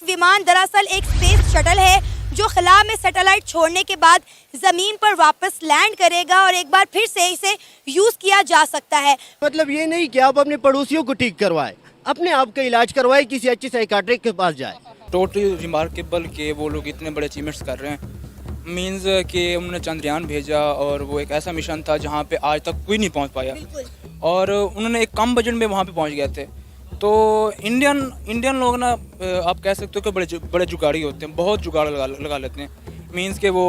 विमान दरअसल एक स्पेस शटल है जो खला में सैटेलाइट छोड़ने के बाद जमीन पर वापस लैंड करेगा और एक बार फिर से इसे यूज किया जा सकता है। मतलब ये नहीं कि आप अपने पड़ोसियों को ठीक करवाए, अपने आप का इलाज करवाए, किसी अच्छे साइकाट्रिस्ट के पास जाए। टोटली रिमार्केबल के वो लोग इतने बड़े अचीवमेंट्स कर रहे हैं। मीन्स कि उन्होंने चंद्रयान भेजा और वो एक ऐसा मिशन था जहाँ पे आज तक कोई नहीं पहुँच पाया और उन्होंने एक कम बजट में वहाँ पे पहुँच गए थे। तो इंडियन लोग ना आप कह सकते हो कि बड़े जुगाड़ी होते हैं, बहुत जुगाड़ लगा लेते हैं। मीन्स के वो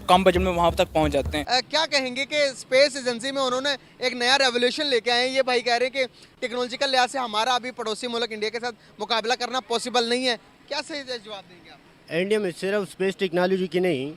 कम बजट में वहाँ तक पहुँच जाते हैं। क्या कहेंगे कि स्पेस एजेंसी में उन्होंने एक नया रेवोल्यूशन लेके आए हैं। ये भाई कह रहे हैं कि टेक्नोलॉजिकल लिहाज से हमारा अभी पड़ोसी मुल्क इंडिया के साथ मुकाबला करना पॉसिबल नहीं है। क्या सही जवाब देंगे आप? इंडिया में सिर्फ स्पेस टेक्नोलॉजी की नहीं,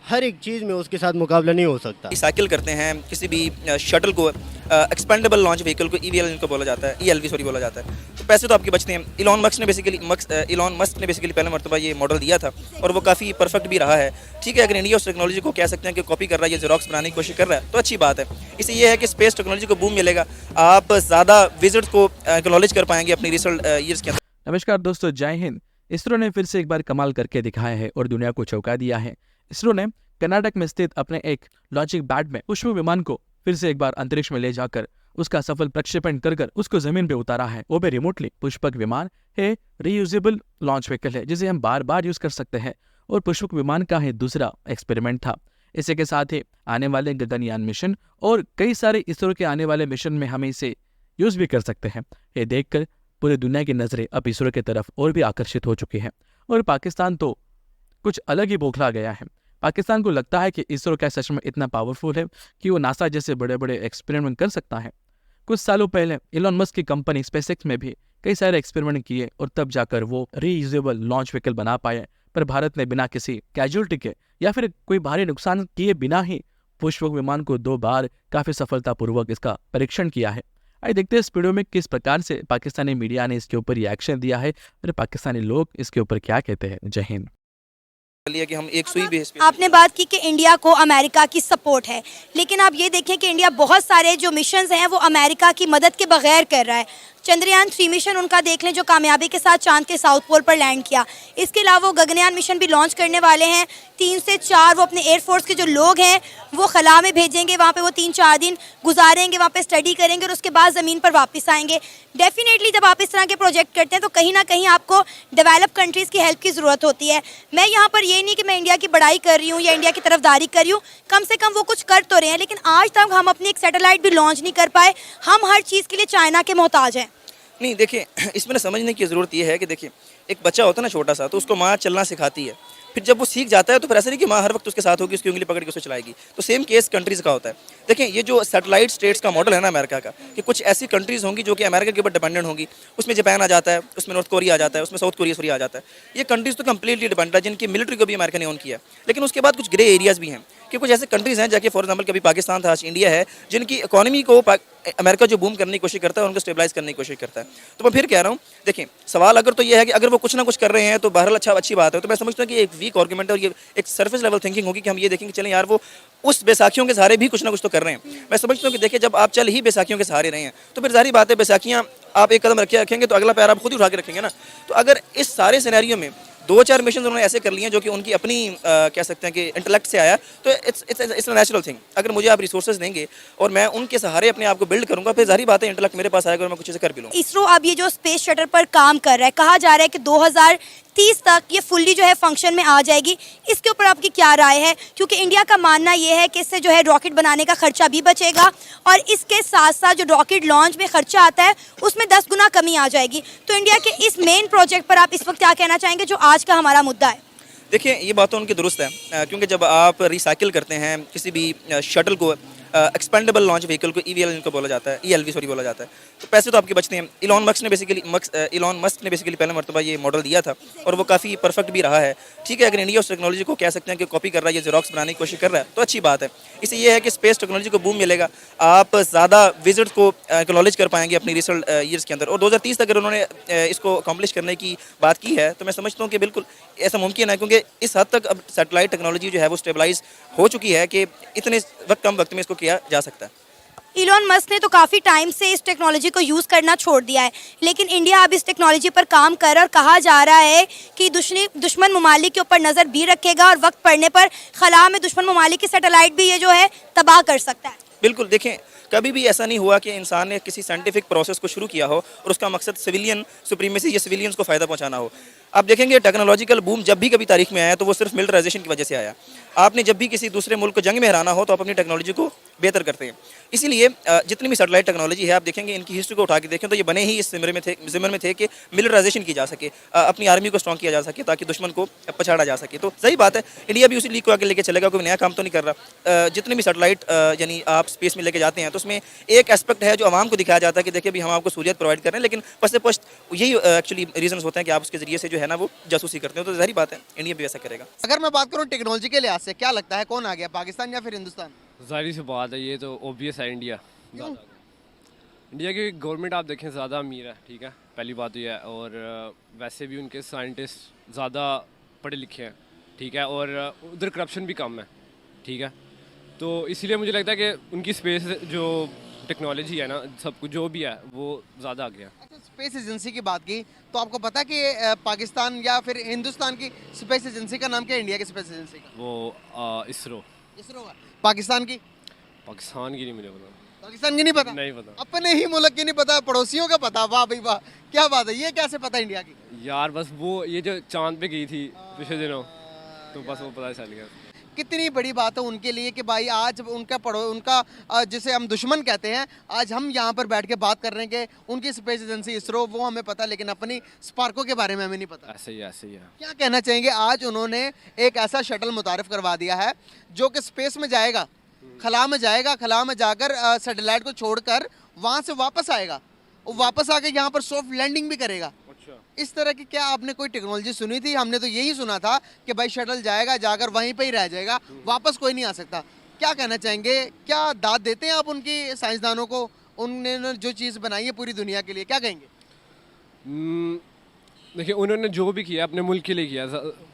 हर एक चीज़ में उसके साथ मुकाबला नहीं हो सकता। रिसाइकिल करते हैं किसी भी शटल को, एक्सपेंडेबल लॉन्च व्हीकल को ईवीएल इनको बोला जाता है, ईएलवी सॉरी बोला जाता है। तो पैसे तो आपके बचते हैं। इलॉन मस्क ने बेसिकली पहले मरतबा ये मॉडल दिया था और वो काफ़ी परफेक्ट भी रहा है। ठीक है, अगर इंडिया उस टेक्नोलॉजी को कह सकते हैं कि कॉपी कर रहा है, ये जेरोक्स बनाने की कोशिश कर रहा है तो अच्छी बात है। इससे ये है कि स्पेस टेक्नोलॉजी को बूम मिलेगा, आप ज़्यादा विजिट को एक्नॉलेज कर पाएंगे अपनी रिसल्ट ईयर्स के अंदर। नमस्कार दोस्तों, जय हिंद। इसरो ने फिर से एक बार कमाल करके दिखाया है और दुनिया को चौंका दिया है। इसरो ने कर्नाटक में स्थित अपने एक लॉन्चिंग पैड में पुष्पक विमान को फिर से एक बार अंतरिक्ष में ले जाकर उसका सफल प्रक्षेपण कर उसको जमीन पे उतारा है, वो भी रिमोटली। पुष्पक विमान है रीयूजेबल लॉन्च व्हीकल है जिसे हम बार बार यूज कर सकते हैं और पुष्पक विमान का है दूसरा एक्सपेरिमेंट था। इसी के साथ ही आने वाले गगनयान मिशन और कई सारे इसरो के आने वाले मिशन में हमें इसे यूज भी कर सकते हैं। ये देखकर पूरी दुनिया की नजरें अब इसरो की तरफ और भी आकर्षित हो चुकी हैं और पाकिस्तान तो कुछ अलग ही बौखला गया है। पाकिस्तान को लगता है कि इसरो क्या सच में इतना पावरफुल है कि वो नासा जैसे बड़े बड़े एक्सपेरिमेंट कर सकता है। कुछ सालों पहले इलॉन मस्क की कंपनी स्पेसएक्स में भी कई सारे एक्सपेरिमेंट किए और तब जाकर वो रीयूजेबल लॉन्च व्हीकल बना पाए, पर भारत ने बिना किसी कैजुअलिटी के या फिर कोई भारी नुकसान किए बिना ही पुष्पक विमान को 2 बार काफी सफलतापूर्वक इसका परीक्षण किया है। आइए देखते हैं इस वीडियो में किस प्रकार से पाकिस्तानी मीडिया ने इसके ऊपर रिएक्शन दिया है और पाकिस्तानी लोग इसके ऊपर क्या कहते हैं। जय हिंद। कि हम एक सुई बेस पे आपने बात की कि इंडिया को अमेरिका की सपोर्ट है, लेकिन आप ये देखें कि इंडिया बहुत सारे जो मिशंस हैं वो अमेरिका की मदद के बगैर कर रहा है। चंद्रयान 3 मिशन उनका देख लें जो कामयाबी के साथ चांद के साउथ पोल पर लैंड किया। इसके अलावा वो गगनयान मिशन भी लॉन्च करने वाले हैं। 3 से 4 वो अपने एयरफोर्स के जो लोग हैं वो खला में भेजेंगे, वहाँ पे वो 3-4 दिन गुजारेंगे, वहाँ पे स्टडी करेंगे और उसके बाद ज़मीन पर वापस आएंगे। डेफिनेटली जब आप इस तरह के प्रोजेक्ट करते हैं तो कहीं ना कहीं आपको डेवलप कंट्रीज़ की हेल्प की ज़रूरत होती है। मैं यहाँ पर ये नहीं कि मैं इंडिया की बड़ाई कर रही हूँ या इंडिया की तरफदारी कर रही हूँ, कम से कम वो कुछ कर तो रहे हैं, लेकिन आज तक हम अपनी एक सैटेलाइट भी लॉन्च नहीं कर पाए। हम हर चीज़ के लिए चाइना के मोहताज हैं। नहीं, देखिए इसमें ना समझने की ज़रूरत ये है कि देखिए एक बच्चा होता है ना छोटा सा, तो उसको माँ चलना सिखाती है, फिर जब वो सीख जाता है तो फिर ऐसा नहीं कि माँ हर वक्त उसके साथ होगी, उसकी उंगली पकड़ के उसको चलाएगी। तो सेम केस कंट्रीज़ का होता है। देखिए ये जो सैटेलाइट स्टेट्स का मॉडल है ना अमेरिका का, कि कुछ ऐसी कंट्रीज़ होंगी जो कि अमेरिका के ऊपर डिपेंडेंट होंगी। उसमें जापान आ जाता है, उसमें नॉर्थ कोरिया आ जाता है, उसमें साउथ कोरिया आ जाता है। ये कंट्रीज़ तो कम्प्लीटली डिपेंडेंट है, जिनकी मिलिट्री को भी अमेरिका ने ऑन किया। लेकिन उसके बाद कुछ ग्रे एरियाज़ भी हैं कि कुछ ऐसे कंट्रीज़ हैं जाके, फॉर एग्जाम्पल कभी पाकिस्तान था, आज इंडिया है, जिनकी इकोनॉमी को अमेरिका जो बूम करने की कोशिश करता है उनको स्टेबलाइज करने की कोशिश करता है। तो मैं फिर कह रहा हूँ, देखिए सवाल अगर तो ये है कि अगर वो कुछ ना कुछ कर रहे हैं तो बहरहाल अच्छी बात है। तो मैं समझता हूँ कि एक वीक आर्गुमेंट है और ये एक सरफेस लेवल थिंकिंग होगी कि हम ये देखेंगे चलें यार वो उस बैसाखियों के सहारे भी कुछ ना कुछ तो कर रहे हैं। मैं समझता हूँ कि देखिए जब आप चल ही बैसाखियों के सहारे रहे हैं तो फिर जाहिर बात है बैसाखियाँ आप एक कदम रखेंगे तो अगला पैर आप खुद ही उठा के रखेंगे ना। तो अगर इस सारे सिनेरियो में 2-4 मिशन उन्होंने ऐसे कर लिए हैं जो कि उनकी अपनी कह सकते हैं कि इंटेलेक्ट से आया, तो इट्स अ नेचुरल थिंग। अगर मुझे आप रिसोर्सेज देंगे और मैं उनके सहारे अपने आप को बिल्ड करूंगा, फिर जाहिर बात है इंटेलेक्ट मेरे पास आएगा और मैं कुछ ऐसे कर भी लूँगा। इसरो अब ये जो स्पेस शटल पर काम कर रहा है, कहा जा रहा है कि 2030 तक ये फुल्ली जो है फंक्शन में आ जाएगी। इसके ऊपर आपकी क्या राय है? क्योंकि इंडिया का मानना ये है कि इससे जो है रॉकेट बनाने का खर्चा भी बचेगा और इसके साथ साथ जो रॉकेट लॉन्च में खर्चा आता है उसमें 10 गुना कमी आ जाएगी। तो इंडिया के इस मेन प्रोजेक्ट पर आप इस वक्त क्या कहना चाहेंगे जो आज का हमारा मुद्दा है? देखिए ये बात तो उनकी दुरुस्त है, क्योंकि जब आप रिसाइकिल करते हैं किसी भी शटल को, एक्सपेंडेबल लॉन्च व्हीकल को ईवीएल इनको बोला जाता है, ईएलवी सॉरी बोला जाता है, तो पैसे तो आपके बचते हैं। इलॉन मस्क ने बेसिकली पहले मरतबा ये मॉडल दिया था और वो काफ़ी परफेक्ट भी रहा है। ठीक है, अगर इंडिया उस टेक्नोलॉजी को कह सकते हैं कि कॉपी कर रहा है, ये जेरोक्स बनाने की कोशिश कर रहा है तो अच्छी बात है। इससे ये है कि स्पेस टेक्नोलॉजी को बूम मिलेगा, आप ज़्यादा विजिट को एक्नॉलेज कर पाएंगे अपनी रिसल्ट ईयर्स के अंदर। और 2030 तक अगर उन्होंने इसको अकम्प्लिश करने की बात की है तो मैं समझता हूँ कि बिल्कुल ऐसा मुमकिन है, क्योंकि इस हद तक अब सैटेलाइट टेक्नोलॉजी जो है वो स्टेबलाइज हो चुकी है कि इतने कम वक्त में इसको किया जा सकता है। इलॉन मस्क ने तो काफ़ी टाइम से इस टेक्नोलॉजी को यूज़ करना छोड़ दिया है, लेकिन इंडिया अब इस टेक्नोलॉजी पर काम कर और कहा जा रहा है कि दुश्मन ममालिक के ऊपर नज़र भी रखेगा और वक्त पड़ने पर खला में दुश्मन ममालिक की सैटेलाइट भी ये जो है तबाह कर सकता है। बिल्कुल, देखें कभी भी ऐसा नहीं हुआ कि इंसान ने किसी साइंटिफिक प्रोसेस को शुरू किया हो और उसका मकसद सिविलियन सुप्रीमेसी या सिविलियंस को फ़ायदा पहुंचाना हो। आप देखेंगे टेक्नोलॉजिकल बूम जब भी कभी तारीख में आया तो वो सिर्फ मिलिटराइजेशन की वजह से आया। आपने जब भी किसी दूसरे मुल्क को जंग में हराना हो तो आप अपनी टेक्नोलॉजी को बेहतर करते हैं। इसीलिए जितनी भी सैटेलाइट टेक्नोलॉजी है आप देखेंगे इनकी हिस्ट्री को उठा के देखें तो ये बने ही इस ज़िम्मे में थे कि मिलिटराइजेशन की जा सके, अपनी आर्मी को स्ट्रॉन्ग किया जा सके ताकि दुश्मन को पछाड़ा जा सके। तो सही बात है, इंडिया भी उसी लीग को आगे लेके चलेगा, कोई नया काम तो नहीं कर रहा। जितनी भी सैटेलाइट यानी आप स्पेस में लेके जाते हैं तो उसमें एक एस्पेक्ट है जो आवाम को दिखाया जाता है कि देखिए अभी हम आपको सहूलियत प्रोवाइड कर रहे हैं, लेकिन पस्त पश्त यही एक्चुअली रीजंस होते हैं कि आप उसके जरिए से जो है ना वो जासूसी करते हो। तो जाहिर बात है इंडिया भी ऐसा करेगा। अगर मैं बात करूँ टेक्नोलॉजी के लिहाज से, क्या लगता है कौन आ गया, पाकिस्तान या फिर हिंदुस्तान? जाहिर सी बात है, ये तो ऑब्वियस है इंडिया। इंडिया की गवर्नमेंट आप देखें ज़्यादा अमीर है, ठीक है, पहली बात तो ये है। और वैसे भी उनके साइंटिस्ट ज़्यादा पढ़े लिखे हैं, ठीक है, और उधर करप्शन भी कम है, ठीक है। तो इसीलिए मुझे लगता है कि उनकी स्पेस जो टेक्नोलॉजी है ना, सब कुछ जो भी है वो ज़्यादा आगे है। अच्छा, स्पेस एजेंसी की बात की तो आपको पता है कि पाकिस्तान या फिर हिंदुस्तान की स्पेस एजेंसी का नाम क्या है, इंडिया की स्पेस एजेंसी का? वो इसरो। इसरो का। पाकिस्तान की? पाकिस्तान की नहीं मुझे पता। पाकिस्तान की नहीं पता? नहीं पता। अपने ही मुल्क की नहीं पता, पड़ोसियों का पता। वाह भाई वाह, क्या बात है, ये कैसे पता इंडिया की? यार बस वो ये जो चांद पे गई थी पिछले दिनों, तो बस वो पता चल गया। कितनी बड़ी बात है उनके लिए कि भाई आज उनका जिसे हम दुश्मन कहते हैं, आज हम यहाँ पर बैठ के बात कर रहे हैं कि उनकी स्पेस एजेंसी इसरो वो हमें पता, लेकिन अपनी स्पार्को के बारे में हमें नहीं पता। ऐसे ही है। क्या कहना चाहेंगे, आज उन्होंने एक ऐसा शटल मुतारिफ करवा दिया है जो कि स्पेस में जाएगा, खला में जाएगा, खला में जाकर सैटेलाइट को छोड़कर वहाँ से वापस आएगा और वापस आके यहाँ पर सॉफ्ट लैंडिंग भी करेगा। इस तरह की क्या आपने कोई टेक्नोलॉजी सुनी थी? हमने तो यही सुना था कि भाई शटल जाएगा, जाकर वहीं पे ही रह जाएगा, वापस कोई नहीं आ सकता। क्या कहना चाहेंगे, क्या दाद देते हैं आप उनकी साइंसदानों को, उन्होंने जो चीज़ बनाई है पूरी दुनिया के लिए, क्या कहेंगे? देखिए उन्होंने जो भी किया अपने मुल्क के लिए किया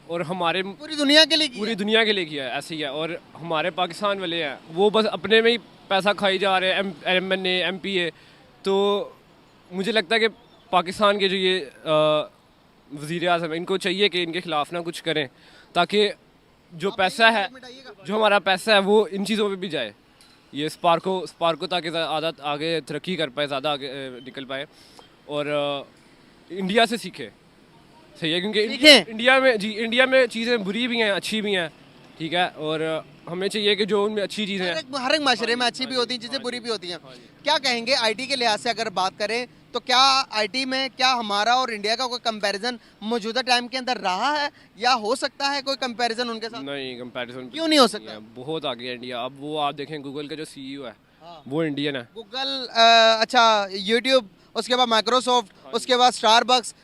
और हमारे पूरी दुनिया के लिए किया। पूरी दुनिया के लिए किया है, ऐसे ही है। और हमारे पाकिस्तान वाले हैं वो बस अपने में ही पैसा खाई जा रहे हैं, MNA MPA। तो मुझे लगता है कि पाकिस्तान के जो ये वज़ीर आज़म, इनको चाहिए कि इनके ख़िलाफ़ ना कुछ करें ताकि जो पैसा है, जो हमारा पैसा है वो इन चीज़ों पे भी जाए। ये स्पार्को ताकि ज़्यादा आगे तरक्की कर पाए, ज़्यादा आगे निकल पाए और इंडिया से सीखे। सही है, क्योंकि इंडिया में चीज़ें बुरी भी हैं, अच्छी भी हैं, ठीक है। और हमें चाहिए कि जो उनमें अच्छी चीज़ें हैं, हर एक माशरे में अच्छी भी होती हैं चीज़ें, बुरी भी होती हैं। क्या कहेंगे आईटी के लिहाज से अगर बात करें तो क्या आईटी में क्या हमारा और इंडिया का कोई कंपैरिजन मौजूदा टाइम के अंदर रहा है या हो सकता है कोई कंपैरिजन उनके साथ? नहीं, कंपैरिजन क्यों नहीं हो सकता? बहुत आगे है इंडिया। अब वो आप देखें गूगल का जो CEO है वो इंडियन है। गूगल, अच्छा यूट्यूब, उसके बाद माइक्रोसॉफ्ट, उसके बाद स्टारबक्स,